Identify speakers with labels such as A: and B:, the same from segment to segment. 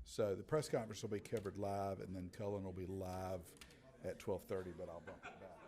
A: So the press conference will be covered live, and then Cullen will be live at 12:30, but I'll bump it back.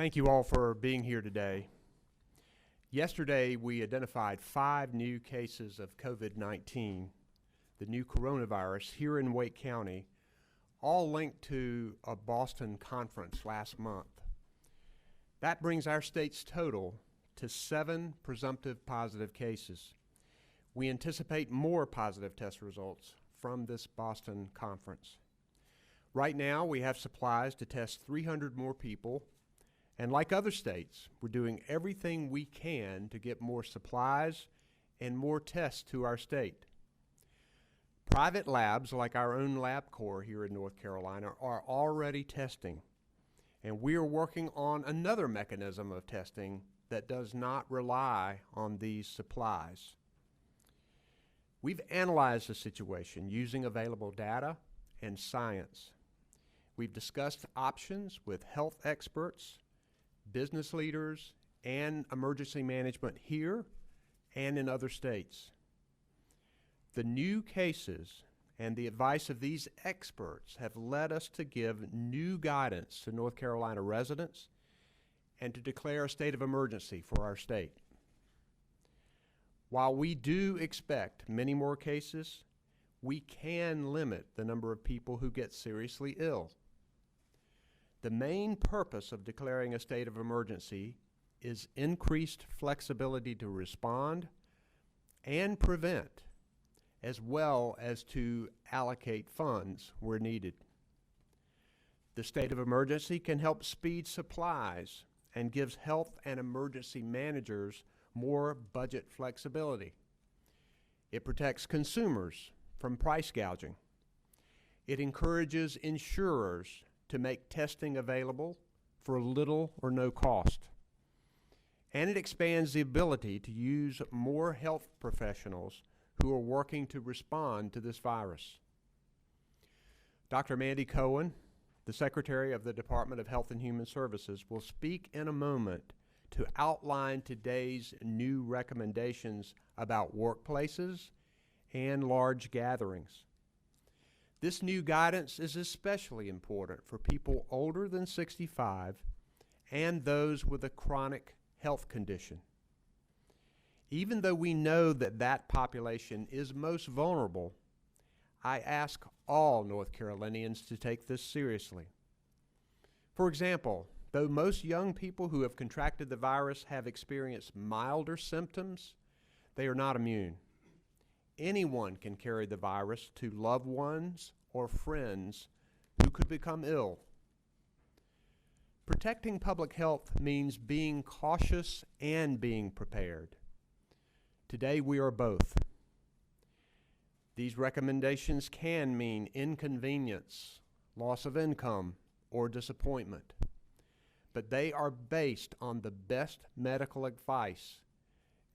B: Thank you all for being here today. Yesterday, we identified 5 new cases of COVID-19, the new coronavirus, here in Wake County, all linked to a Boston conference last month. That brings our state's total to 7 presumptive positive cases. We anticipate more positive test results from this Boston conference. Right now, we have supplies to test 300 more people. And like other states, we're doing everything we can to get more supplies and more tests to our state. Private labs, like our own LabCorp here in North Carolina, are already testing. And we are working on another mechanism of testing that does not rely on these supplies. We've analyzed the situation using available data and science. We've discussed options with health experts, business leaders, and emergency management here and in other states. The new cases and the advice of these experts have led us to give new guidance to North Carolina residents and to declare a state of emergency for our state. While we do expect many more cases, we can limit the number of people who get seriously ill. The main purpose of declaring a state of emergency is increased flexibility to respond and prevent, as well as to allocate funds where needed. The state of emergency can help speed supplies and gives health and emergency managers more budget flexibility. It protects consumers from price gouging. It encourages insurers to make testing available for little or no cost. And it expands the ability to use more health professionals who are working to respond to this virus. Dr. Mandy Cohen, the Secretary of the Department of Health and Human Services, will speak in a moment to outline today's new recommendations about workplaces and large gatherings. This new guidance is especially important for people older than 65 and those with a chronic health condition. Even though we know that that population is most vulnerable, I ask all North Carolinians to take this seriously. For example, though most young people who have contracted the virus have experienced milder symptoms, they are not immune. Anyone can carry the virus to loved ones or friends who could become ill. Protecting public health means being cautious and being prepared. Today we are both. These recommendations can mean inconvenience, loss of income, or disappointment, but they are based on the best medical advice,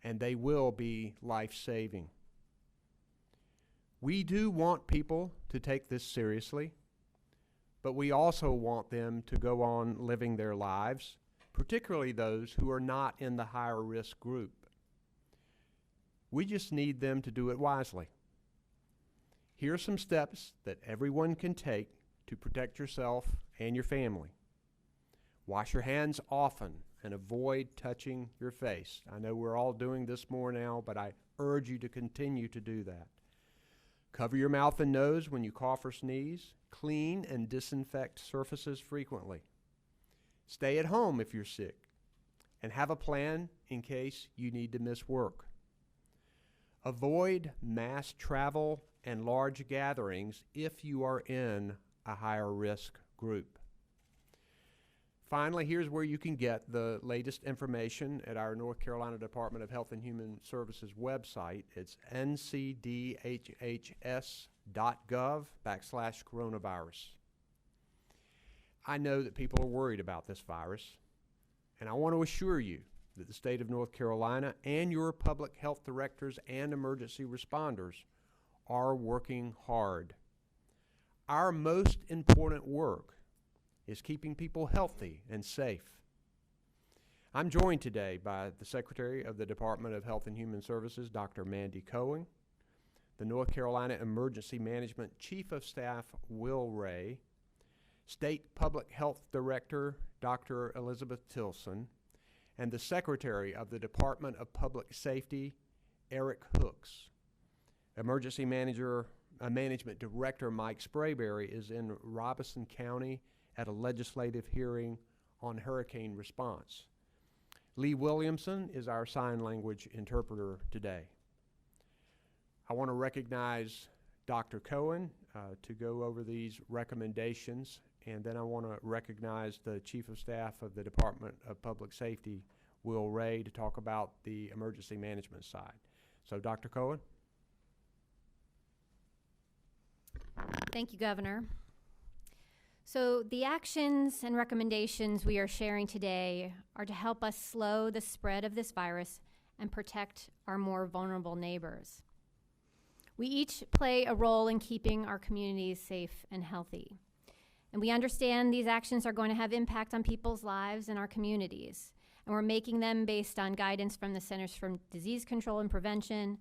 B: and they will be life-saving. We do want people to take this seriously, but we also want them to go on living their lives, particularly those who are not in the higher risk group. We just need them to do it wisely. Here are some steps that everyone can take to protect yourself and your family. Wash your hands often and avoid touching your face. I know we're all doing this more now, but I urge you to continue to do that. Cover your mouth and nose when you cough or sneeze. Clean and disinfect surfaces frequently. Stay at home if you're sick, and have a plan in case you need to miss work. Avoid mass travel and large gatherings if you are in a higher risk group. Finally, here's where you can get the latest information at our North Carolina Department of Health and Human Services website. It's ncdhhs.gov/coronavirus. I know that people are worried about this virus, and I want to assure you that the state of North Carolina and your public health directors and emergency responders are working hard. Our most important work is keeping people healthy and safe. I'm joined today by the Secretary of the Department of Health and Human Services, Dr. Mandy Cohen, the North Carolina Emergency Management Chief of Staff, Will Ray, State Public Health Director Dr. Elizabeth Tilson, and the Secretary of the Department of Public Safety, Eric Hooks. Emergency Management Director Mike Sprayberry is in Robeson County at a legislative hearing on hurricane response. Lee Williamson is our sign language interpreter today. I want to recognize Dr. Cohen to go over these recommendations, and then I want to recognize the Chief of Staff of the Department of Public Safety, Will Ray, to talk about the emergency management side. So, Dr. Cohen.
C: Thank you, Governor. So the actions and recommendations we are sharing today are to help us slow the spread of this virus and protect our more vulnerable neighbors. We each play a role in keeping our communities safe and healthy. And we understand these actions are going to have impact on people's lives and our communities. And we're making them based on guidance from the Centers for Disease Control and Prevention,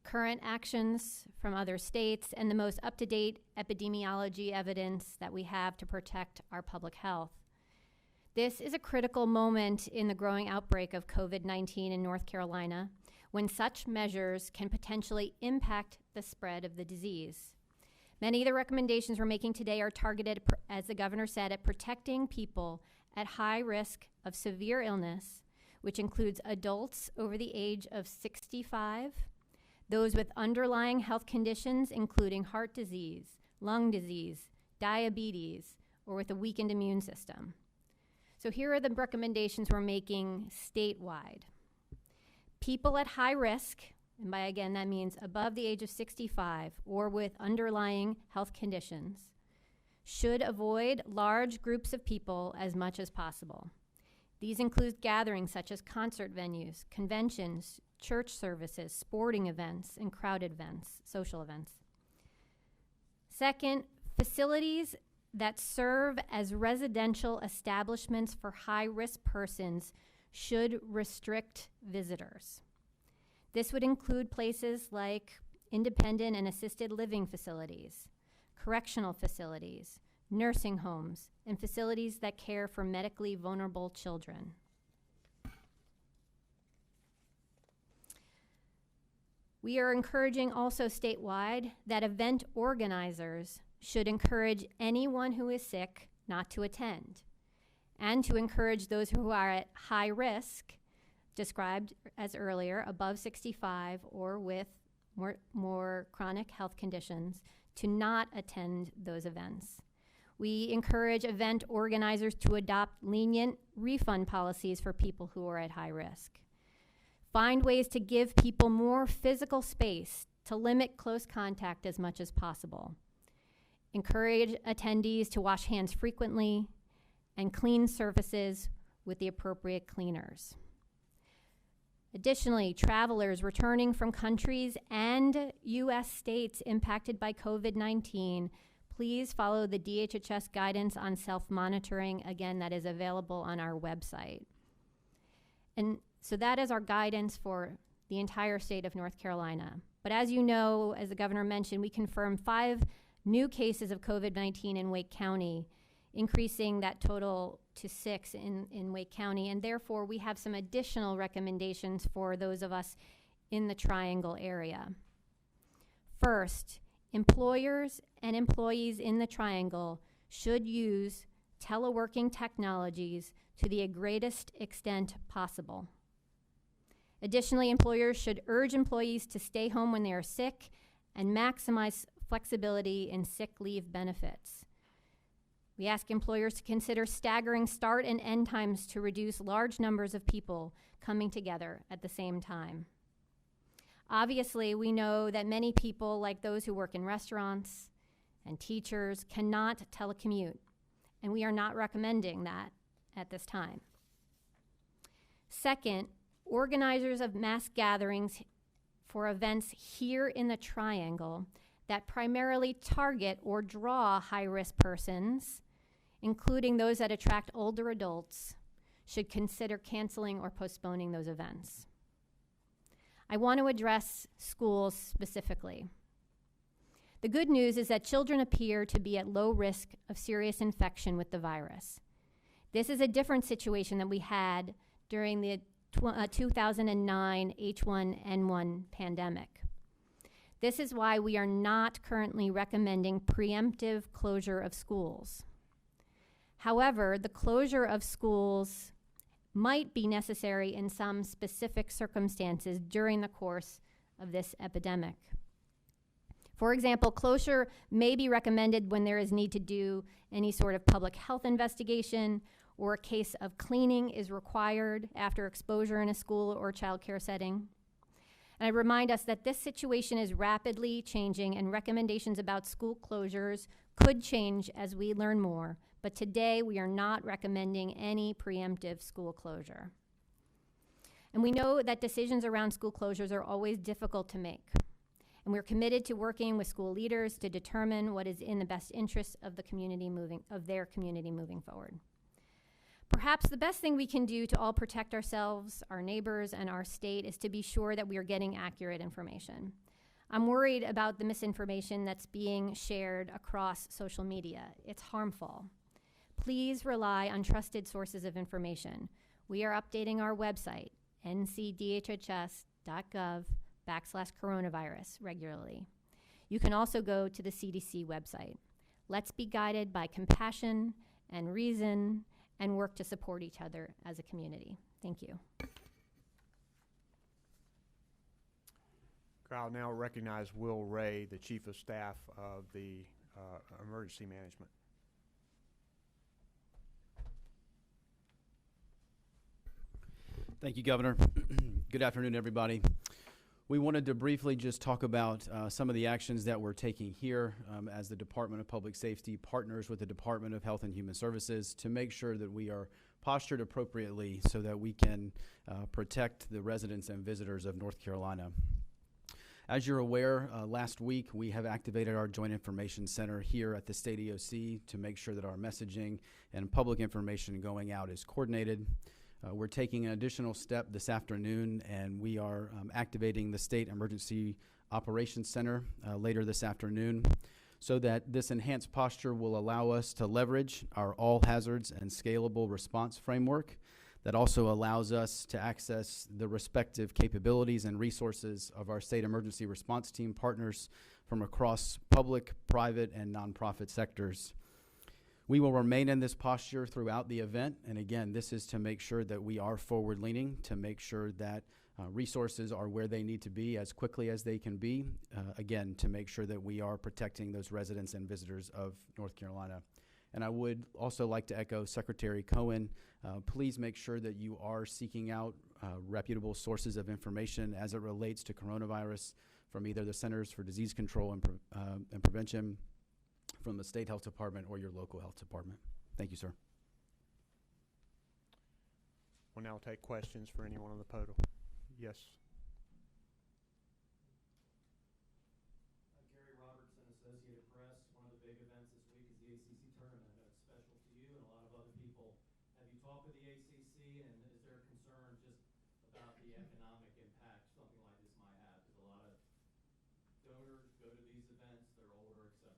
C: current actions from other states, and the most up-to-date epidemiology evidence that we have to protect our public health. This is a critical moment in the growing outbreak of COVID-19 in North Carolina, when such measures can potentially impact the spread of the disease. Many of the recommendations we're making today are targeted, as the governor said, at protecting people at high risk of severe illness, which includes adults over the age of 65, those with underlying health conditions including heart disease, lung disease, diabetes, or with a weakened immune system. So here are the recommendations we're making statewide. People at high risk, and by again that means above the age of 65 or with underlying health conditions, should avoid large groups of people as much as possible. These include gatherings such as concert venues, conventions, church services, sporting events, and crowded events, social events. Second, facilities that serve as residential establishments for high-risk persons should restrict visitors. This would include places like independent and assisted living facilities, correctional facilities, nursing homes, and facilities that care for medically vulnerable children. We are encouraging also statewide that event organizers should encourage anyone who is sick not to attend, and to encourage those who are at high risk, described as earlier, above 65 or with more chronic health conditions, to not attend those events. We encourage event organizers to adopt lenient refund policies for people who are at high risk. Find ways to give people more physical space to limit close contact as much as possible. Encourage attendees to wash hands frequently and clean surfaces with the appropriate cleaners. Additionally, travelers returning from countries and U.S. states impacted by COVID-19, please follow the DHHS guidance on self-monitoring. Again, that is available on our website. And so that is our guidance for the entire state of North Carolina. But as you know, as the governor mentioned, we confirmed 5 new cases of COVID-19 in Wake County, increasing that total to 6 in Wake County. And therefore, we have some additional recommendations for those of us in the Triangle area. First, employers and employees in the Triangle should use teleworking technologies to the greatest extent possible. Additionally, employers should urge employees to stay home when they are sick and maximize flexibility in sick leave benefits. We ask employers to consider staggering start and end times to reduce large numbers of people coming together at the same time. Obviously, we know that many people, like those who work in restaurants and teachers, cannot telecommute, and we are not recommending that at this time. Second, organizers of mass gatherings for events here in the Triangle that primarily target or draw high-risk persons, including those that attract older adults, should consider canceling or postponing those events. I want to address schools specifically. The good news is that children appear to be at low risk of serious infection with the virus. This is a different situation than we had during the 2009 H1N1 pandemic. This is why we are not currently recommending preemptive closure of schools. However, the closure of schools might be necessary in some specific circumstances during the course of this epidemic. For example, closure may be recommended when there is need to do any sort of public health investigation, or a case of cleaning is required after exposure in a school or child care setting. And I remind us that this situation is rapidly changing, and recommendations about school closures could change as we learn more. But today, we are not recommending any preemptive school closure. And we know that decisions around school closures are always difficult to make. And we're committed to working with school leaders to determine what is in the best interest of their community moving forward. Perhaps the best thing we can do to all protect ourselves, our neighbors, and our state is to be sure that we are getting accurate information. I'm worried about the misinformation that's being shared across social media. It's harmful. Please rely on trusted sources of information. We are updating our website, ncdhhs.gov/coronavirus, regularly. You can also go to the CDC website. Let's be guided by compassion and reason and work to support each other as a community. Thank you.
B: I'll now recognize Will Ray, the Chief of Staff of the Emergency Management.
D: Thank you, Governor. Good afternoon, everybody. We wanted to briefly just talk about some of the actions that we're taking here as the Department of Public Safety partners with the Department of Health and Human Services to make sure that we are postured appropriately so that we can protect the residents and visitors of North Carolina. As you're aware, last week we have activated our Joint Information Center here at the State EOC to make sure that our messaging and public information going out is coordinated. We're taking an additional step this afternoon, and we are activating the State Emergency Operations Center later this afternoon, so that this enhanced posture will allow us to leverage our all hazards and scalable response framework that also allows us to access the respective capabilities and resources of our state emergency response team partners from across public, private, and nonprofit sectors. We will remain in this posture throughout the event, and again, this is to make sure that we are forward-leaning, to make sure that resources are where they need to be as quickly as they can be, again, to make sure that we are protecting those residents and visitors of North Carolina. And I would also like to echo Secretary Cohen, please make sure that you are seeking out reputable sources of information as it relates to coronavirus from either the Centers for Disease Control and Prevention, from the State Health Department, or your local health department. Thank you, sir.
B: We'll now take questions for anyone on the podium. Yes.
E: Gary Robertson, Associated Press. One of the big events this week is the ACC tournament. It's special to you and a lot of other people. Have you talked with the ACC, and is there a concern just about the economic impact something like this might have? Because a lot of donors go to these events, they're older, et cetera.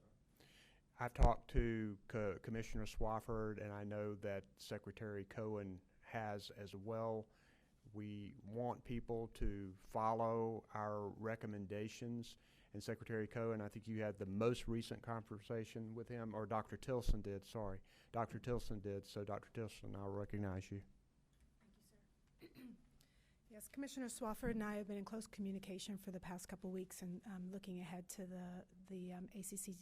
B: I've talked to Commissioner Swafford, and I know that Secretary Cohen has as well. We want people to follow our recommendations. And Secretary Cohen, I think you had the most recent conversation with him, or Dr. Tilson did, sorry. Dr. Tilson did, so Dr. Tilson, I'll recognize you.
F: Thank you, sir. Yes, Commissioner Swafford and I have been in close communication for the past couple of weeks, and looking ahead to the ACC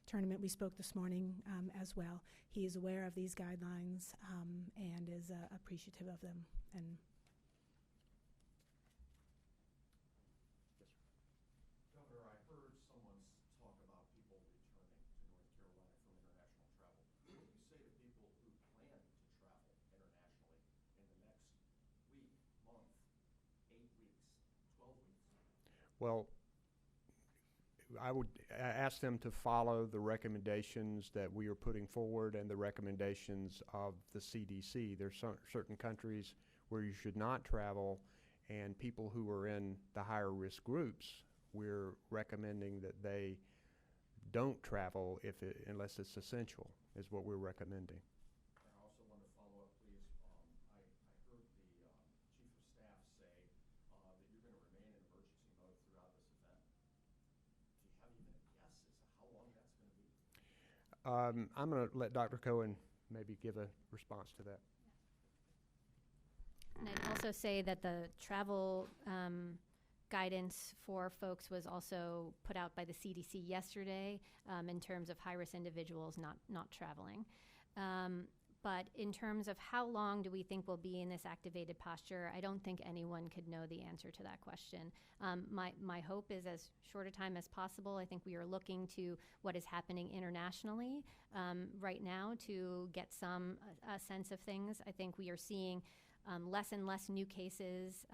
F: tournament. We spoke this morning as well. He is aware of these guidelines and is appreciative of them. And
E: Governor, I heard someone talk about people returning to North Carolina from international travel. What do you say to people who plan to travel internationally in the next week, month, 8 weeks, 12 weeks?
B: Well, I would ask them to follow the recommendations that we are putting forward and the recommendations of the CDC. There's certain countries where you should not travel, and people who are in the higher risk groups, we're recommending that they don't travel unless it's essential, is what we're recommending.
E: I also want to follow
B: I'm going to let Dr. Cohen maybe give a response to that.
C: And I'd also say that the travel guidance for folks was also put out by the CDC yesterday in terms of high-risk individuals not traveling. But in terms of how long do we think we'll be in this activated posture, I don't think anyone could know the answer to that question. My hope is as short a time as possible. I think we are looking to what is happening internationally right now to get some sense of things. I think we are seeing less and less new cases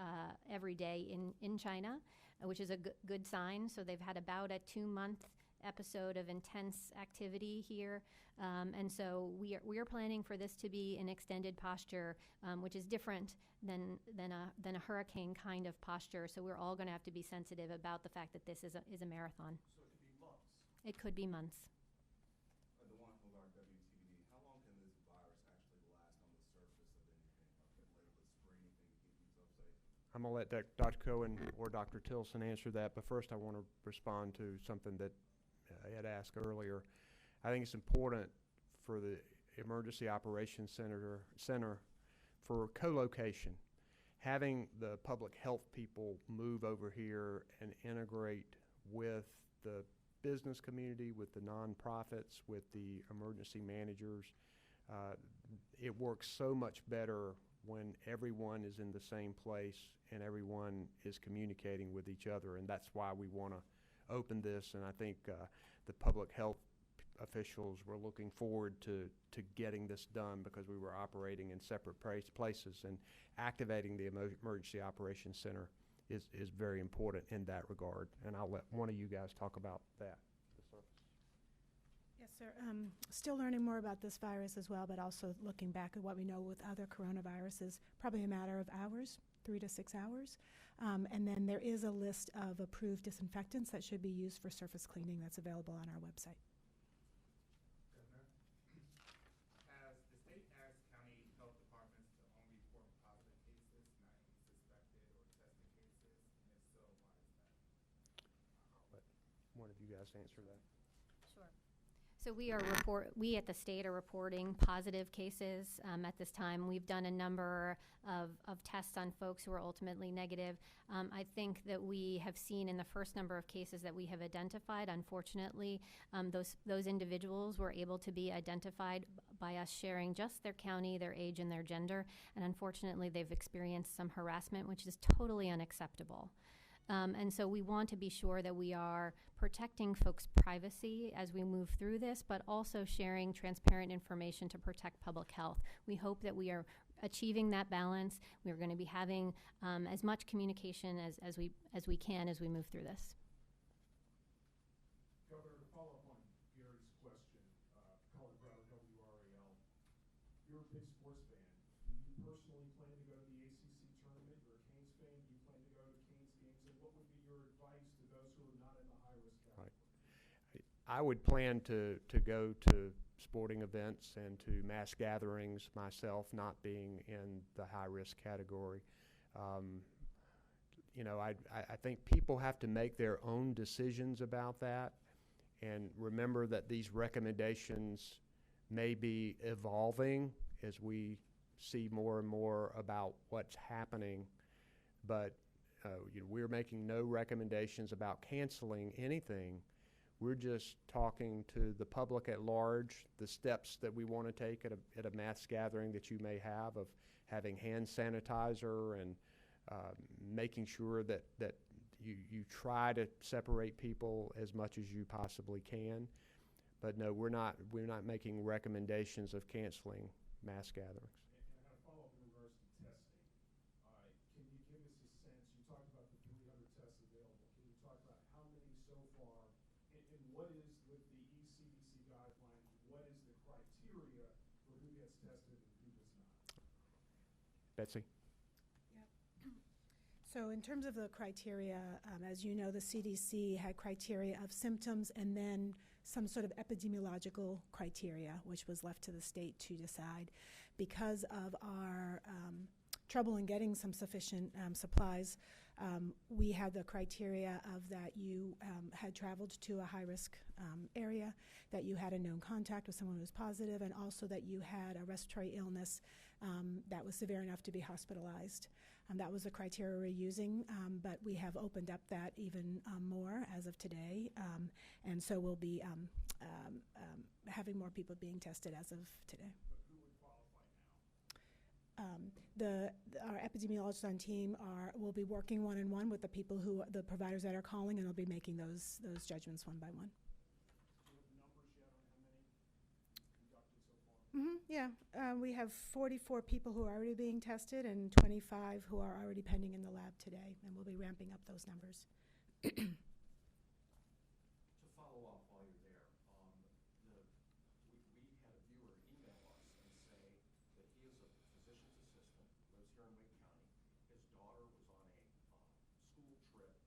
C: every day in China, which is a good sign. So they've had about a 2-month episode of intense activity here. And so we are planning for this to be an extended posture, which is different than a hurricane kind of posture. So we're all going to have to be sensitive about the fact that this is a marathon.
G: So it could be months.
C: It could be months.
G: The one with our WTBD, how long can this virus actually last on the surface of anything? Or can label it spray anything to keep themselves safe?
B: I'm going to let Dr. Cohen or Dr. Tilson answer that, but first I want to respond to something that I had asked earlier. I think it's important for the Emergency Operations Center for co-location. Having the public health people move over here and integrate with the business community, with the nonprofits, with the emergency managers, it works so much better when everyone is in the same place and everyone is communicating with each other, and that's why we want to open this, and I think the public health officials were looking forward to getting this done because we were operating in separate places, and activating the Emergency Operations Center is very important in that regard, and I'll let one of you guys talk about that.
F: Yes, sir. Still learning more about this virus as well, but also looking back at what we know with other coronaviruses, probably a matter of hours, 3 to 6 hours. And then there is a list of approved disinfectants that should be used for surface cleaning that's available on our website.
H: Governor, has the state asked county health departments to only report positive cases, not any suspected or tested cases? And if so, why is that?
B: I'll let one of you guys answer that.
C: Sure. So we at the state are reporting positive cases at this time. We've done a number of tests on folks who are ultimately negative. I think that we have seen in the first number of cases that we have identified, unfortunately, those individuals were able to be identified by us sharing just their county, their age, and their gender. And unfortunately, they've experienced some harassment, which is totally unacceptable. And so we want to be sure that we are protecting folks' privacy as we move through this, but also sharing transparent information to protect public health. We hope that we are achieving that balance. We're going to be having as much communication as we can as we move through this.
I: Governor, to follow up on Gary's question, Colin Brown, WRAL, you're a big sports fan. Do you personally plan to go to the ACC tournament? You're a Canes fan. Do you plan to go to Canes games? And what would be your advice to those who are not in the high-risk category?
B: I would plan to go to sporting events and to mass gatherings myself, not being in the high-risk category. You know, I think people have to make their own decisions about that, and remember that these recommendations may be evolving as we see more and more about what's happening, but you know, we're making no recommendations about canceling anything. We're just talking to the public at large, the steps that we want to take at a mass gathering that you may have, of having hand sanitizer and making sure that you try to separate people as much as you possibly can. But no, we're not making recommendations of canceling mass gatherings.
I: And I got a follow-up in regards to testing. Can you give us a sense, you talked about the 300 tests available. Can you talk about how many so far, and what is, with the ECDC guidelines, what is the criteria for who gets tested and who does not?
B: Betsy?
F: So in terms of the criteria, as you know, the CDC had criteria of symptoms and then some sort of epidemiological criteria, which was left to the state to decide. Because of our trouble in getting some sufficient supplies, we had the criteria of that you had traveled to a high-risk area, that you had a known contact with someone who was positive, and also that you had a respiratory illness that was severe enough to be hospitalized. That was the criteria we're using, but we have opened up that even more as of today, and so we'll be having more people being tested as of today.
I: But who would qualify now?
F: Our epidemiologists on team will be working one-on-one with the people the providers that are calling, and they'll be making those judgments one by one.
I: Do you have numbers yet on how many conducted so far?
F: Yeah, we have 44 people who are already being tested and 25 who are already pending in the lab today, and we'll be ramping up those numbers.
J: To follow up while you're there, we had a viewer email us and say that he is a physician's assistant, lives here in Wake County. His daughter was on a school trip,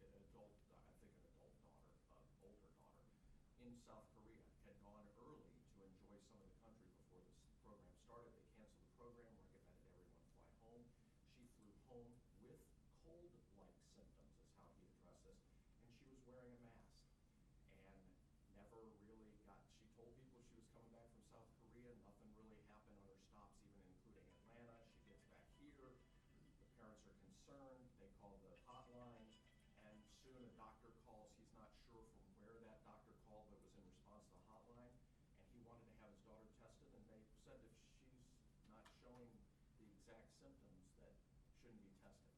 J: an adult daughter, older daughter, in South Korea, had gone early to enjoy some of the country before this program started. They canceled the program, recommended everyone fly home. She flew home with cold-like symptoms, is how he addressed this, and she was wearing a mask. And never really she told people she was coming back from South Korea. Nothing really happened on her stops, even including Atlanta. She gets back here. The parents are concerned. They call the hotline, and soon a doctor calls. He's not sure from where that doctor called, but it was in response to the hotline. And he wanted to have his daughter tested, and they said if she's not showing the exact symptoms, that shouldn't be tested.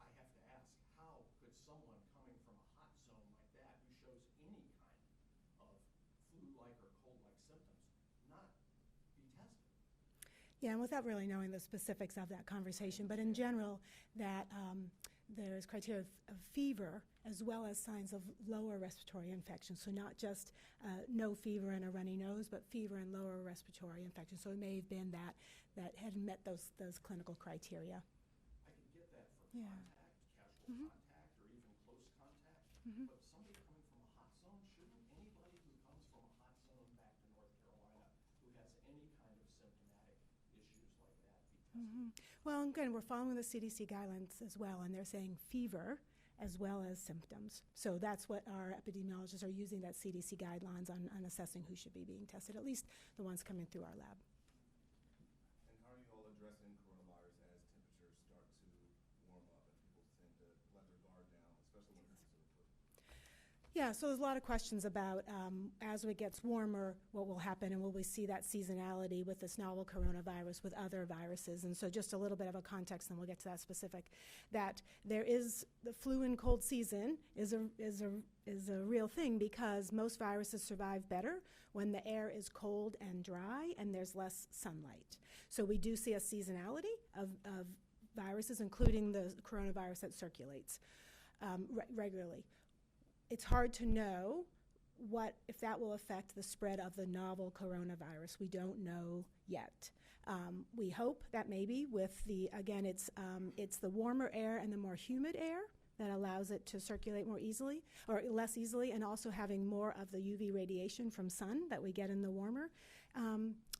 J: I have to ask, how could someone coming from a hot zone like that, who shows any kind of flu-like or cold-like symptoms, not be tested?
F: Yeah, and without really knowing the specifics of that conversation, but in general, that there's criteria of fever as well as signs of lower respiratory infection. So not just no fever and a runny nose, but fever and lower respiratory infection. So it may have been that had met those clinical criteria.
J: I can get that for contact, casual contact, or even close contact. But somebody coming from a hot zone, shouldn't anybody who comes from a hot zone back to North Carolina who has any kind of symptomatic issues like that be tested?
F: Well, again, we're following the CDC guidelines as well, and they're saying fever as well as symptoms. So that's what our epidemiologists are using, that CDC guidelines on assessing who should be being tested, at least the ones coming through our lab.
G: And how are you all addressing coronavirus as temperatures start to warm up and people tend to let their guard down, especially when it comes to the flu?
F: Yeah, so there's a lot of questions about as it gets warmer, what will happen, and will we see that seasonality with this novel coronavirus with other viruses? And so just a little bit of a context, and we'll get to that specific, that there is the flu and cold season is a real thing, because most viruses survive better when the air is cold and dry and there's less sunlight. So we do see a seasonality of viruses, including the coronavirus that circulates regularly. It's hard to know if that will affect the spread of the novel coronavirus. We don't know yet. We hope that maybe with it's the warmer air and the more humid air that allows it to circulate more easily, or less easily, and also having more of the UV radiation from sun that we get in the warmer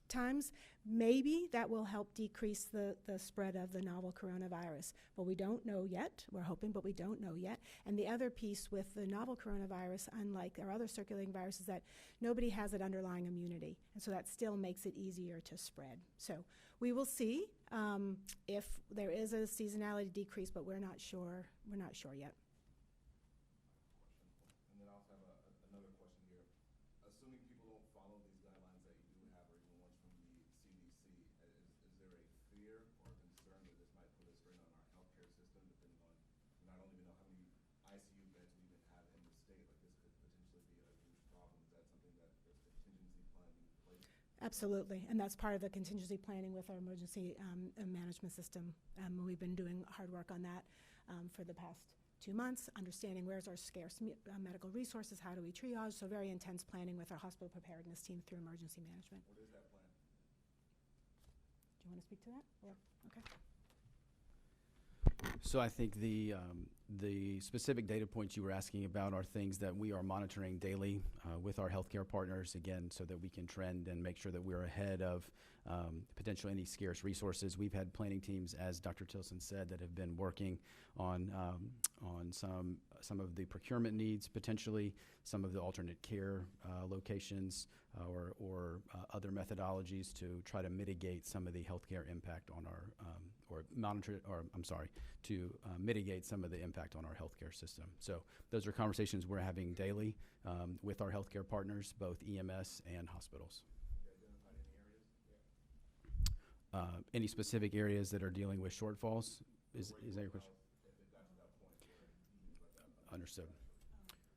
F: times. Maybe that will help decrease the spread of the novel coronavirus. But we don't know yet. We're hoping, but we don't know yet. And the other piece with the novel coronavirus, unlike our other circulating viruses, that nobody has an underlying immunity. And so that still makes it easier to spread. So we will see if there is a seasonality decrease, but we're not sure. We're not sure yet.
G: And then I also have another question here. Assuming people don't follow these guidelines that you do have, or even ones from the CDC, is there a fear or a concern that this might put a strain on our healthcare system, depending on not only we know how many ICU beds we even have in the state, like this could potentially be a huge problem? Is that something that there's contingency planning in place?
F: Absolutely, and that's part of the contingency planning with our emergency management system. We've been doing hard work on that for the past 2 months, understanding where's our scarce medical resources, how do we triage, so very intense planning with our hospital preparedness team through emergency management.
G: What is that plan?
F: Do you want to speak to that? Or, okay.
D: So I think the specific data points you were asking about are things that we are monitoring daily with our healthcare partners, again, so that we can trend and make sure that we're ahead of potentially any scarce resources. We've had planning teams, as Dr. Tilson said, that have been working on some of the procurement needs, potentially some of the alternate care locations or other methodologies to try to mitigate some of the healthcare impact on our to mitigate some of the impact on our healthcare system. So those are conversations we're having daily with our healthcare partners, both EMS and hospitals. Any specific areas that are dealing with shortfalls? Is that your question? Understood.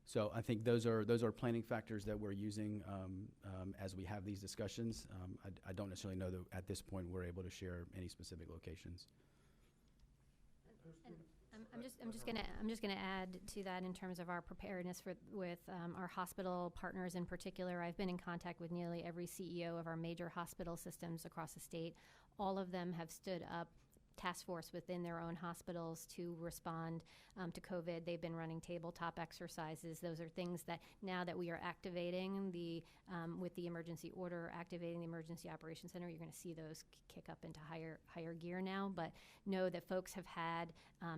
D: So I think those are planning factors that we're using as we have these discussions. I don't necessarily know that at this point we're able to share any specific locations.
C: I'm just gonna add to that in terms of our preparedness with our hospital partners in particular. I've been in contact with nearly every CEO of our major hospital systems across the state. All of them have stood up task force within their own hospitals to respond to COVID. They've been running tabletop exercises. Those are things that now that we are activating with the emergency order, activating the Emergency Operations Center, you're going to see those kick up into higher gear now. But know that folks have had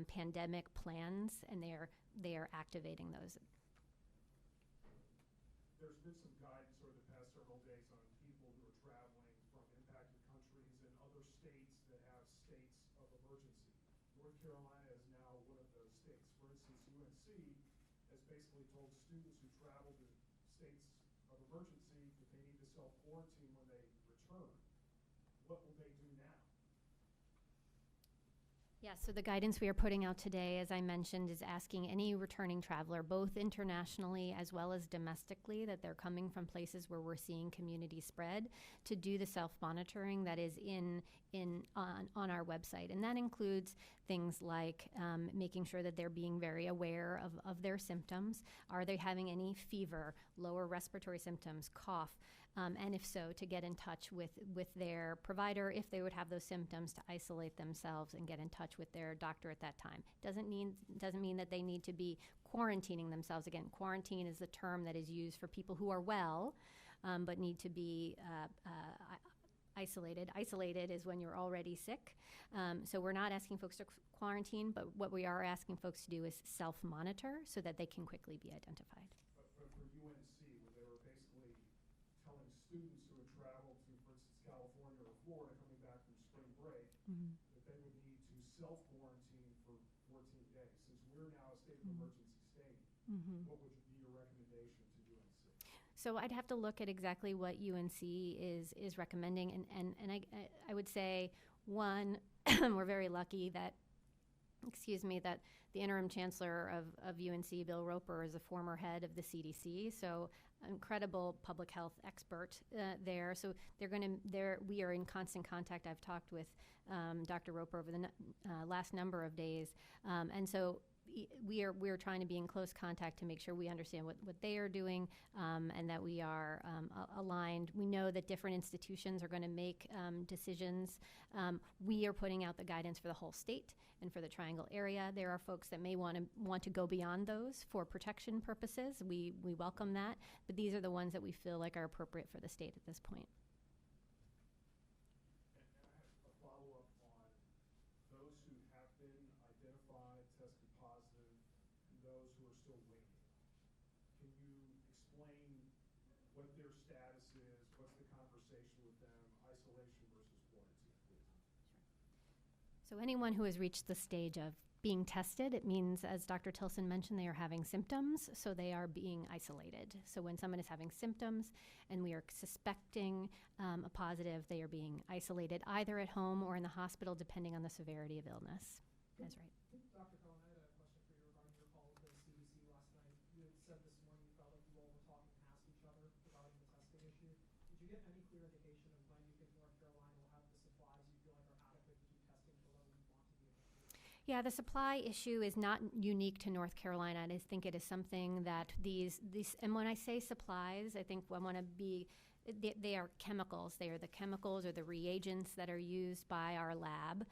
C: pandemic plans, and they are activating those.
I: There's been some guidance over the past several days on people who are traveling from impacted countries and other states that have states of emergency. North Carolina is now one of those states. For instance, UNC has basically told students who travel to states of emergency that they need to self-quarantine when they return. What will they do now?
C: Yeah, so the guidance we are putting out today, as I mentioned, is asking any returning traveler, both internationally as well as domestically, that they're coming from places where we're seeing community spread, to do the self-monitoring that is on our website. And that includes things like making sure that they're being very aware of their symptoms. Are they having any fever, lower respiratory symptoms, cough? And if so, to get in touch with their provider if they would have those symptoms, to isolate themselves and get in touch with their doctor at that time. Doesn't mean that they need to be quarantining themselves. Again, quarantine is the term that is used for people who are well, but need to be isolated. Isolated is when you're already sick. So we're not asking folks to quarantine, but what we are asking folks to do is self-monitor so that they can quickly be identified.
I: But for UNC, where they were basically telling students who had traveled to, for instance, California or Florida coming back from spring break, that they would need to self-quarantine for 14 days. Since we're now a state of emergency state, what would be your recommendation to UNC?
C: So I'd have to look at exactly what UNC is recommending, and I would say, one, we're very lucky that the interim chancellor of UNC, Bill Roper, is a former head of the CDC, so incredible public health expert there. So we are in constant contact. I've talked with Dr. Roper over the last number of days, and so we're trying to be in close contact to make sure we understand what they are doing, and that we are aligned. We know that different institutions are going to make decisions. We are putting out the guidance for the whole state and for the Triangle area. There are folks that may want to go beyond those for protection purposes. We welcome that, but these are the ones that we feel like are appropriate for the state at this point.
I: And I have a follow-up on those who have been identified, tested positive, and those who are still waiting. Can you explain what their status is? What's the conversation with them? Isolation versus quarantine, please.
C: So anyone who has reached the stage of being tested, it means, as Dr. Tilson mentioned, they are having symptoms, so they are being isolated. So when someone is having symptoms and we are suspecting a positive, they are being isolated either at home or in the hospital, depending on the severity of illness. That's right.
K: Dr. Cohen, I had a question for you regarding your call with the CDC last night. You had said this morning you felt like you all were talking past each other regarding the testing issue. Did you get any clear indication of when you think North Carolina will have the supplies you feel like are adequate to do testing for the level you want to be able to do?
C: Yeah, the supply issue is not unique to North Carolina, and I think it is something that these and when I say supplies, I think I want to be they are chemicals. They are the chemicals or the reagents that are used by our lab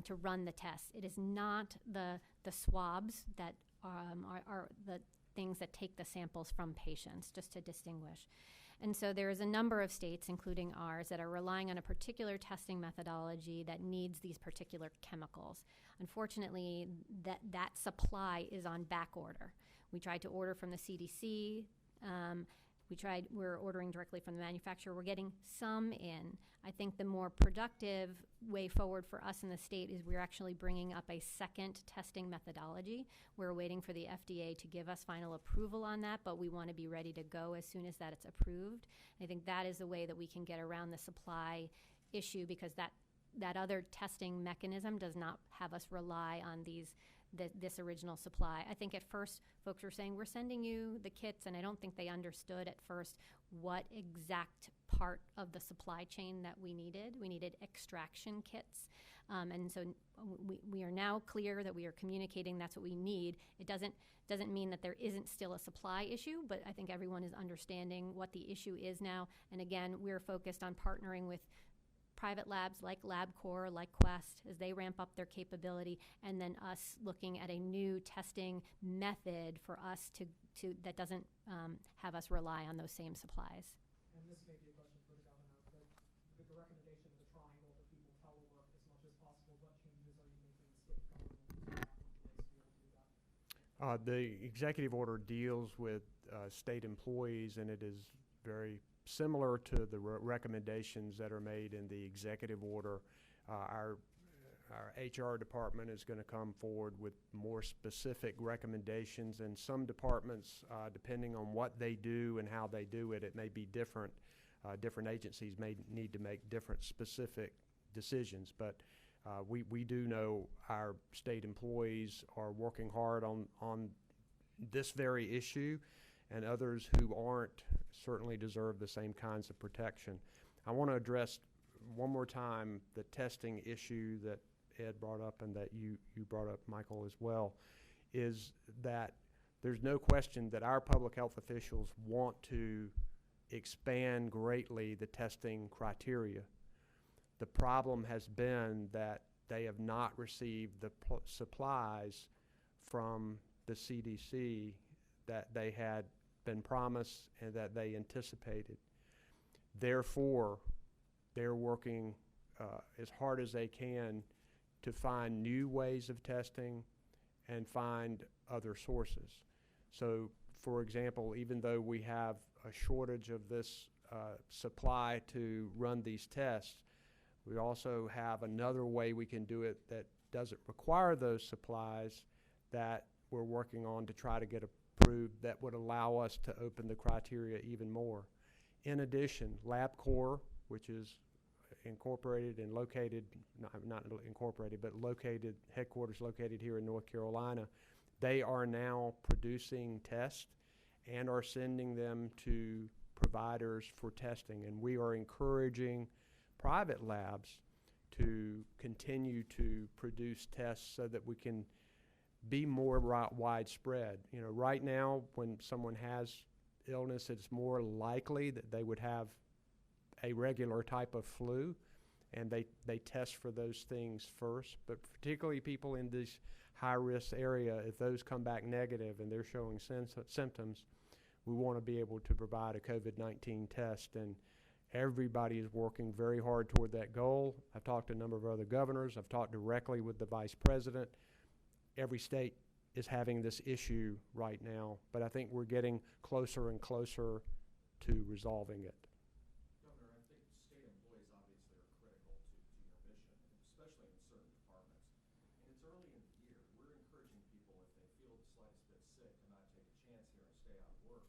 C: to run the tests. It is not the swabs that are the things that take the samples from patients, just to distinguish. And so there is a number of states, including ours, that are relying on a particular testing methodology that needs these particular chemicals. Unfortunately, that supply is on back order. We tried to order from the CDC. We're ordering directly from the manufacturer. We're getting some in. I think the more productive way forward for us in the state is we're actually bringing up a second testing methodology. We're waiting for the FDA to give us final approval on that, but we want to be ready to go as soon as that it's approved. I think that is the way that we can get around the supply issue, because that other testing mechanism does not have us rely on this original supply. I think at first folks were saying, we're sending you the kits, and I don't think they understood at first what exact part of the supply chain that we needed. We needed extraction kits. And so we are now clear that we are communicating that's what we need. It doesn't mean that there isn't still a supply issue, but I think everyone is understanding what the issue is now. And again, we're focused on partnering with private labs like LabCorp, like Quest, as they ramp up their capability, and then us looking at a new testing method for us to that doesn't have us rely on those same supplies.
K: And this may be a question for the governor, but with the recommendation of the triangle that people telework as much as possible, what changes are you making in state government to be able to do that?
B: The executive order deals with state employees, and it is very similar to the recommendations that are made in the executive order. Our HR department is going to come forward with more specific recommendations, and some departments, depending on what they do and how they do it, it may be different. Different agencies may need to make different specific decisions, but we do know our state employees are working hard on this very issue, and others who aren't certainly deserve the same kinds of protection. I want to address one more time the testing issue that Ed brought up and that you brought up, Michael, as well, is that there's no question that our public health officials want to expand greatly the testing criteria. The problem has been that they have not received the supplies from the CDC that they had been promised and that they anticipated. Therefore, they're working as hard as they can to find new ways of testing and find other sources. So, for example, even though we have a shortage of this supply to run these tests, we also have another way we can do it that doesn't require those supplies that we're working on to try to get approved that would allow us to open the criteria even more. In addition, LabCorp, which is incorporated and located, not incorporated, but located, headquarters located here in North Carolina, they are now producing tests and are sending them to providers for testing. And we are encouraging private labs to continue to produce tests so that we can be more widespread. You know, right now, when someone has illness, it's more likely that they would have a regular type of flu, and they test for those things first. But particularly people in this high-risk area, if those come back negative and they're showing symptoms, we want to be able to provide a COVID-19 test, and everybody is working very hard toward that goal. I've talked to a number of other governors. I've talked directly with the vice president. Every state is having this issue right now, but I think we're getting closer and closer to resolving it.
J: Governor, I think state employees obviously are critical to your mission, especially in certain departments. And it's early in the year. We're encouraging people, if they feel the slightest bit sick, to not take a chance here and stay out of work.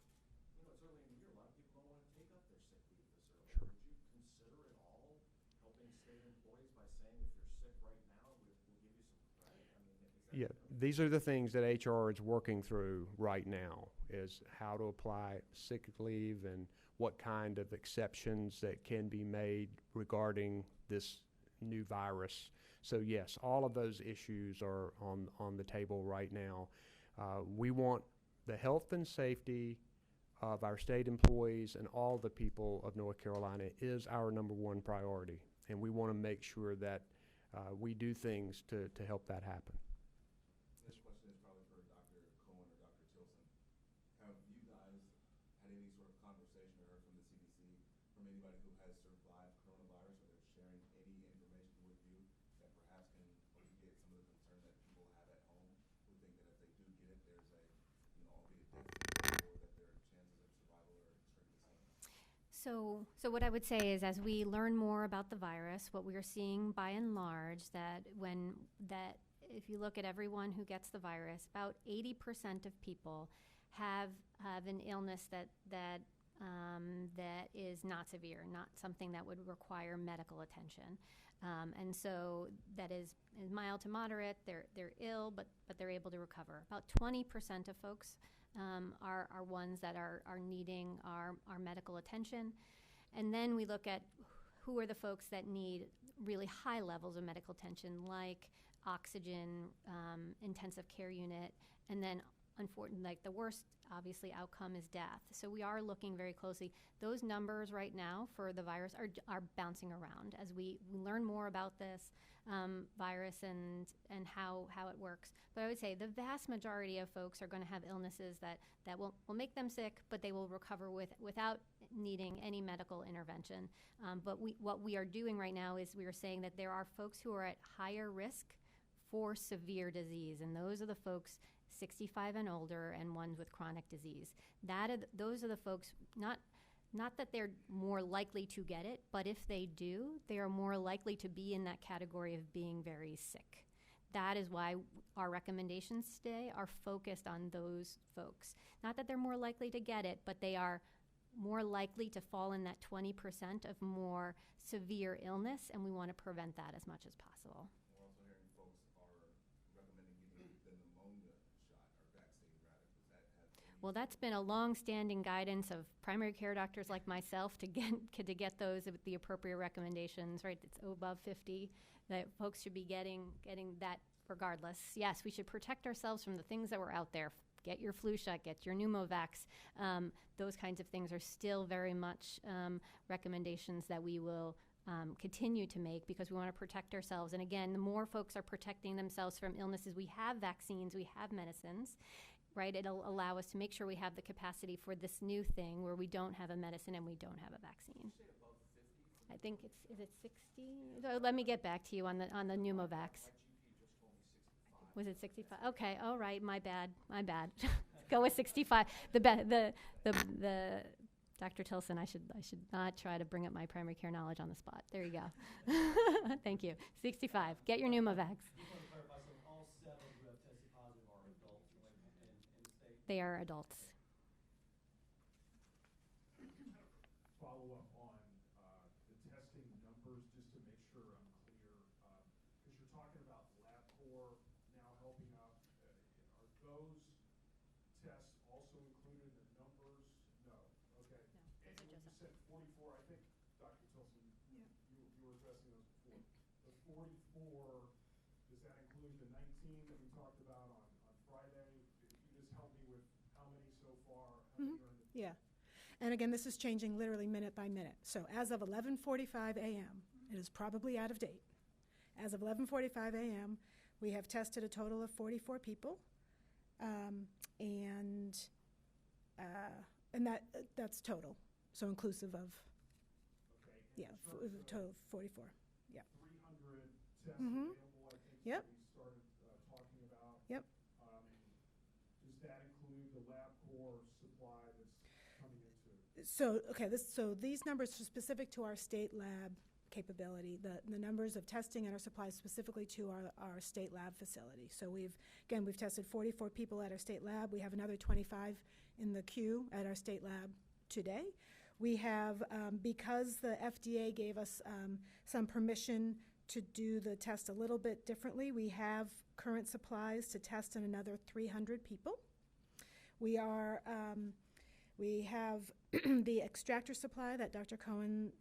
J: You know, it's early in the year. A lot of people don't want to take up their sick leave this early.
B: Sure.
J: Would you consider at all helping state employees by saying, if you're sick right now, we'll give you some credit? I mean, is that
B: Yeah, these are the things that HR is working through right now, is how to apply sick leave and what kind of exceptions that can be made regarding this new virus. So yes, all of those issues are on the table right now. We want the health and safety of our state employees and all the people of North Carolina is our number one priority. And we want to make sure that we do things to help that happen.
G: This question is probably for Dr. Cohen or Dr. Tilson. Have you guys had any sort of conversation or heard from the CDC, from anybody who has survived coronavirus, or they're sharing any information with you that perhaps can alleviate some of the concern that people have at home, who think that if they do get it, there's a, albeit death, or that their chances of survival are extremely slim?
C: So what I would say is, as we learn more about the virus, what we are seeing by and large, that if you look at everyone who gets the virus, about 80% of people have an illness that is not severe, not something that would require medical attention. And so that is mild to moderate. They're ill, but they're able to recover. About 20% of folks are ones that are needing our medical attention. And then we look at who are the folks that need really high levels of medical attention, like oxygen, intensive care unit, and then unfortunately, like the worst, obviously, outcome is death. So we are looking very closely. Those numbers right now for the virus are bouncing around as we learn more about this virus and how it works. But I would say the vast majority of folks are going to have illnesses that will make them sick, but they will recover without needing any medical intervention. But what we are doing right now is we are saying that there are folks who are at higher risk for severe disease, and those are the folks 65 and older and ones with chronic disease. Those are the folks, not that they're more likely to get it, but if they do, they are more likely to be in that category of being very sick. That is why our recommendations today are focused on those folks. Not that they're more likely to get it, but they are more likely to fall in that 20% of more severe illness, and we want to prevent that as much as possible.
G: We're also hearing folks are recommending getting the pneumonia shot, or vaccine rather. Does that have any?
C: Well, that's been a long-standing guidance of primary care doctors like myself to get those with the appropriate recommendations, right? It's above 50 that folks should be getting that regardless. Yes, we should protect ourselves from the things that were out there. Get your flu shot, get your pneumovax. Those kinds of things are still very much recommendations that we will continue to make because we want to protect ourselves. And again, the more folks are protecting themselves from illnesses, we have vaccines, we have medicines, right? It'll allow us to make sure we have the capacity for this new thing where we don't have a medicine and we don't have a vaccine. I think is it 60? So let me get back to you on the pneumovax. Was it 65? Okay, all right, my bad. Go with 65. The Dr. Tilson, I should not try to bring up my primary care knowledge on the spot. There you go. Thank you. 65. Get your pneumovax.
E: Just want to clarify, so all 7 who have tested positive are adults in the state?
C: They are adults.
I: Follow up on the testing numbers, just to make sure I'm clear, because you're talking about LabCorp now helping out. Are those tests also included in the numbers? No. Okay.
C: No,
I: And
C: those are
I: when you
C: just
I: said 44, I think, Dr. Tilson, you were addressing those before. The 44, does that include the 19 that we talked about on Friday? If you just help me with how many so far, how many are in the
F: Yeah. And again, this is changing literally minute by minute. So as of 11:45 a.m., it is probably out of date. As of 11:45 a.m., we have tested a total of 44 people, and that's total. So inclusive of,
I: Okay.
F: yeah, total of 44. Yeah.
I: 300 tests
F: Mhm.
I: available, I think,
F: Yep.
I: that we started talking about.
F: Yep.
I: Does that include the LabCorp supply that's coming into?
F: So these numbers are specific to our state lab capability. The numbers of testing and our supplies specifically to our state lab facility. So we've tested 44 people at our state lab. We have another 25 in the queue at our state lab today. We have, because the FDA gave us some permission to do the test a little bit differently, we have current supplies to test in another 300 people. We have the extractor supply that Dr. Cohen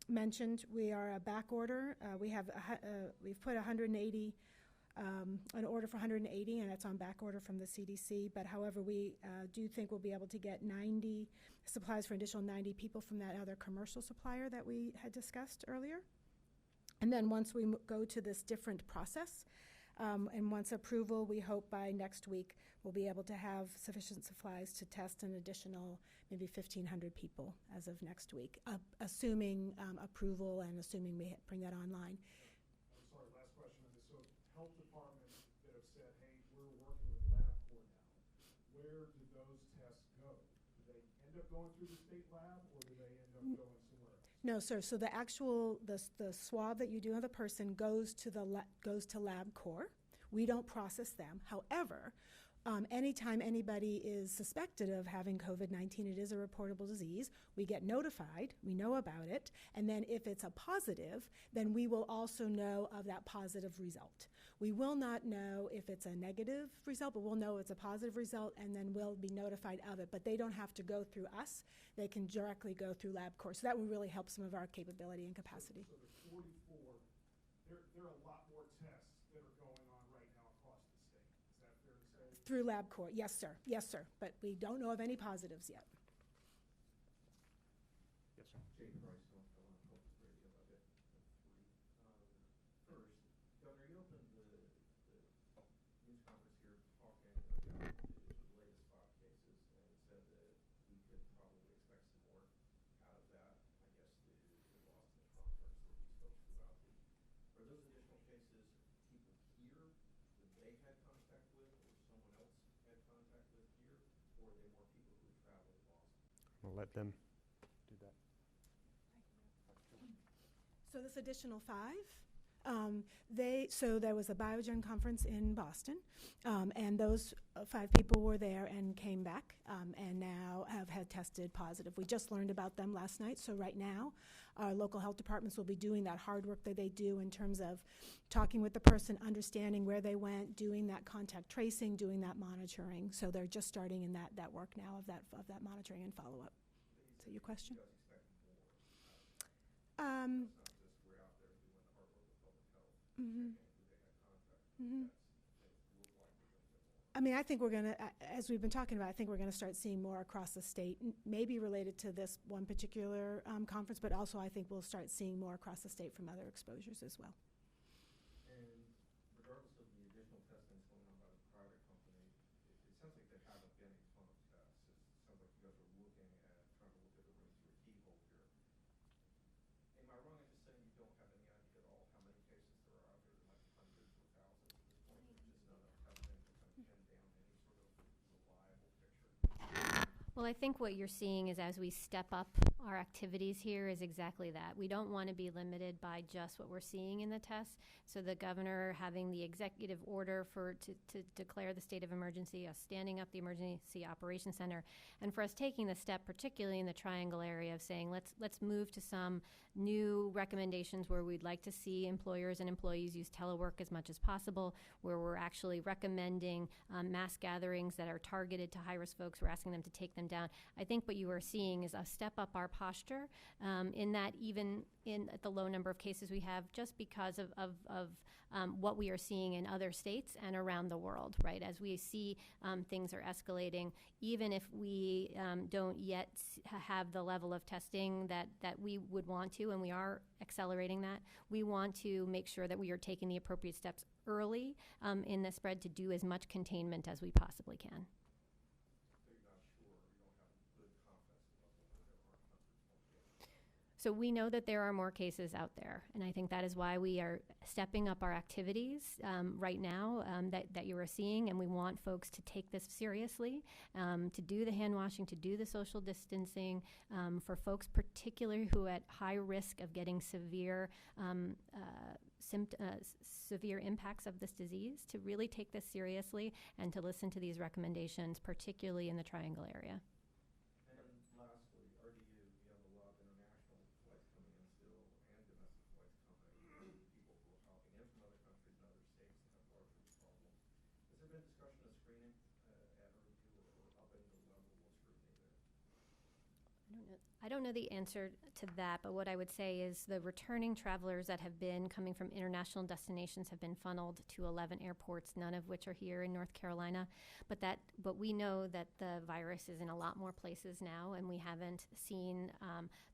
F: mentioned. We are a back order. We've put 180 an order for 180, and that's on back order from the CDC. But however, we do think we'll be able to get 90 supplies for an additional 90 people from that other commercial supplier that we had discussed earlier. And then once we go to this different process, and once approval, we hope by next week we'll be able to have sufficient supplies to test an additional maybe 1,500 people as of next week, assuming approval and assuming we bring that online.
I: I'm sorry, last question on this. So health departments that have said, hey, we're working with LabCorp now, where do those tests go? Do they end up going through the state lab, or do they end up going somewhere else?
F: No, sir. So the actual the swab that you do on the person goes to LabCorp. We don't process them. However, anytime anybody is suspected of having COVID-19, it is a reportable disease. We get notified. We know about it. And then if it's a positive, then we will also know of that positive result. We will not know if it's a negative result, but we'll know it's a positive result, and then we'll be notified of it. But they don't have to go through us. They can directly go through LabCorp. So that will really help some of our capability and capacity.
I: So the 44, there are a lot more tests that are going on right now across the state. Is that fair to say?
F: Through LabCorp, yes, sir. Yes, sir. But we don't know of any positives yet.
B: Yes, sir.
J: Jay Price, North Carolina Public Radio, about it. First, Governor, you opened the news conference here talking about the latest 5 cases and said that we could probably expect some more out of that. I guess the Boston conference that you spoke to about are those additional cases people here that they had contact with, or someone else had contact with here, or are they more people who travel to Boston?
B: We'll let them do that.
F: So this additional 5, so there was a Biogen conference in Boston, and those 5 people were there and came back, and now have had tested positive. We just learned about them last night, so right now our local health departments will be doing that hard work that they do in terms of talking with the person, understanding where they went, doing that contact tracing, doing that monitoring. So they're just starting in that work now of that monitoring and follow-up. So your question? I mean, I think we're going to, as we've been talking about, I think we're going to start seeing more across the state, maybe related to this one particular conference, but also I think we'll start seeing more across the state from other exposures as well.
J: And regardless of the additional testing that's going on by the private company, it sounds like there haven't been a ton of tests. It sounds like you guys are trying to look at the ring through a keyhole here. Am I wrong in just saying you don't have any idea at all how many cases there are out there? There might be hundreds or thousands at this point, which is not enough testing to kind of pin down any sort of reliable picture.
C: Well, I think what you're seeing is as we step up our activities here is exactly that. We don't want to be limited by just what we're seeing in the tests. So the governor having the executive order to declare the state of emergency, us standing up the Emergency Operations Center, and for us taking the step, particularly in the Triangle area, of saying let's move to some new recommendations where we'd like to see employers and employees use telework as much as possible, where we're actually recommending mass gatherings that are targeted to high-risk folks. We're asking them to take them down. I think what you are seeing is us step up our posture in that even at the low number of cases we have, just because of what we are seeing in other states and around the world, right? As we see things are escalating, even if we don't yet have the level of testing that we would want to, and we are accelerating that, we want to make sure that we are taking the appropriate steps early in the spread to do as much containment as we possibly can. So we know that there are more cases out there, and I think that is why we are stepping up our activities right now that you are seeing, and we want folks to take this seriously, to do the hand washing, to do the social distancing, for folks particularly who are at high risk of getting severe severe impacts of this disease, to really take this seriously and to listen to these recommendations, particularly in the Triangle area. I don't know the answer to that, but what I would say is the returning travelers that have been coming from international destinations have been funneled to 11 airports, none of which are here in North Carolina. But we know that the virus is in a lot more places now, and we haven't seen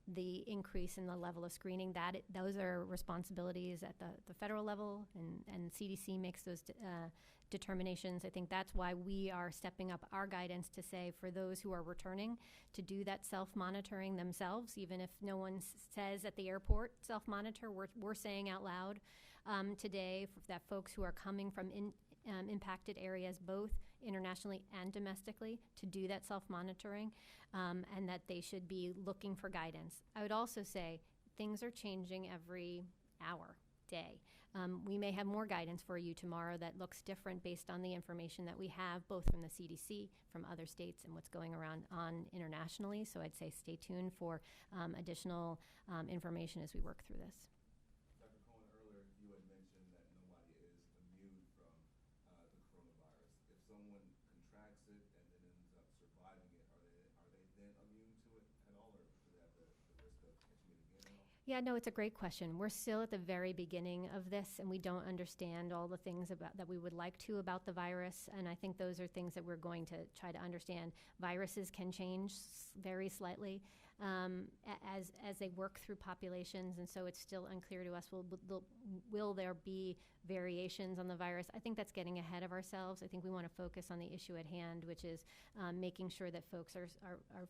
C: the increase in the level of screening. Those are responsibilities at the federal level, and CDC makes those determinations. I think that's why we are stepping up our guidance to say for those who are returning to do that self-monitoring themselves, even if no one says at the airport self-monitor. We're saying out loud today that folks who are coming from impacted areas, both internationally and domestically, to do that self-monitoring, and that they should be looking for guidance. I would also say things are changing every hour, day. We may have more guidance for you tomorrow that looks different based on the information that we have, both from the CDC, from other states, and what's going around on internationally. So I'd say stay tuned for additional information as we work through this.
G: Dr. Cohen, earlier you had mentioned that nobody is immune from the coronavirus. If someone contracts it and then ends up surviving it, are they then immune to it at all, or do they have the risk of catching it again at all?
C: Yeah, no, it's a great question. We're still at the very beginning of this, and we don't understand all the things that we would like to about the virus, and I think those are things that we're going to try to understand. Viruses can change very slightly as they work through populations, and so it's still unclear to us, will there be variations on the virus? I think that's getting ahead of ourselves. I think we want to focus on the issue at hand, which is making sure that folks are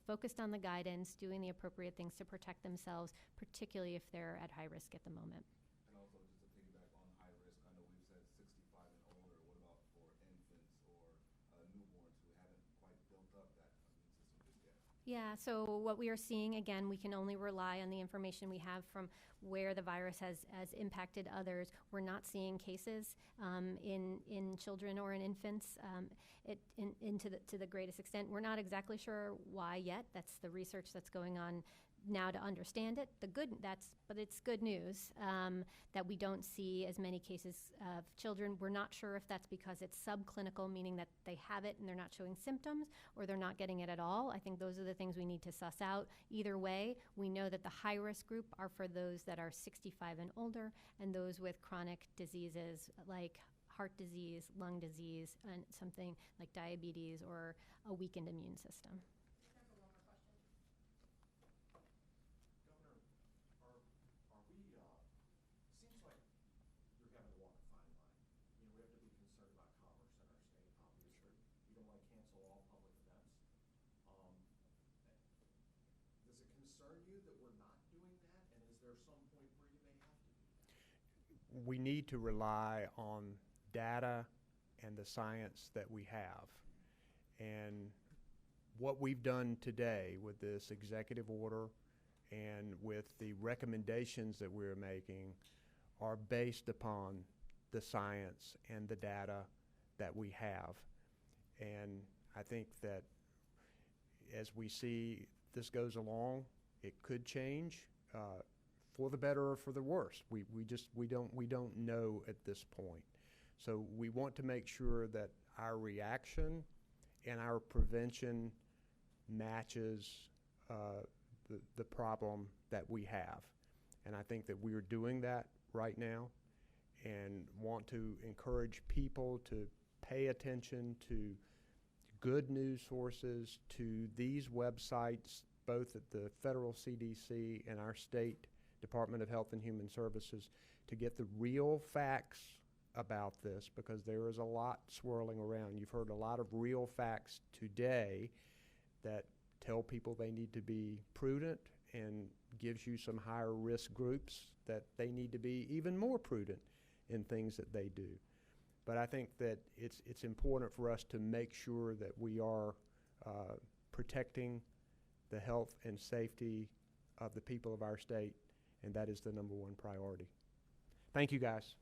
C: focused on the guidance, doing the appropriate things to protect themselves, particularly if they're at high risk at the moment.
G: And also, just to piggyback on high risk, I know we've said 65 and older. What about for infants or newborns who haven't quite built up that immune system just yet?
C: Yeah, so what we are seeing, again, we can only rely on the information we have from where the virus has impacted others. We're not seeing cases in children or in infants to the greatest extent. We're not exactly sure why yet. That's the research that's going on now to understand it. But it's good news that we don't see as many cases of children. We're not sure if that's because it's subclinical, meaning that they have it and they're not showing symptoms, or they're not getting it at all. I think those are the things we need to suss out. Either way, we know that the high-risk group are for those that are 65 and older, and those with chronic diseases like heart disease, lung disease, and something like diabetes or a weakened immune system.
J: Seems like you're having to walk a fine line. You know, we have to be concerned about commerce in our state, obviously. You don't want to cancel all public events. Does it concern you that we're not doing that? And is there some point where you may have to do that?
B: We need to rely on data and the science that we have. And what we've done today with this executive order and with the recommendations that we're making are based upon the science and the data that we have. And I think that as we see this goes along, it could change for the better or for the worse. We don't know at this point. So we want to make sure that our reaction and our prevention matches the problem that we have. And I think that we are doing that right now, and want to encourage people to pay attention to good news sources, to these websites, both at the federal CDC and our state Department of Health and Human Services, to get the real facts about this, because there is a lot swirling around. You've heard a lot of real facts today that tell people they need to be prudent, and gives you some higher risk groups that they need to be even more prudent in things that they do. But I think that it's important for us to make sure that we are protecting the health and safety of the people of our state, and that is the #1 priority. Thank you, guys.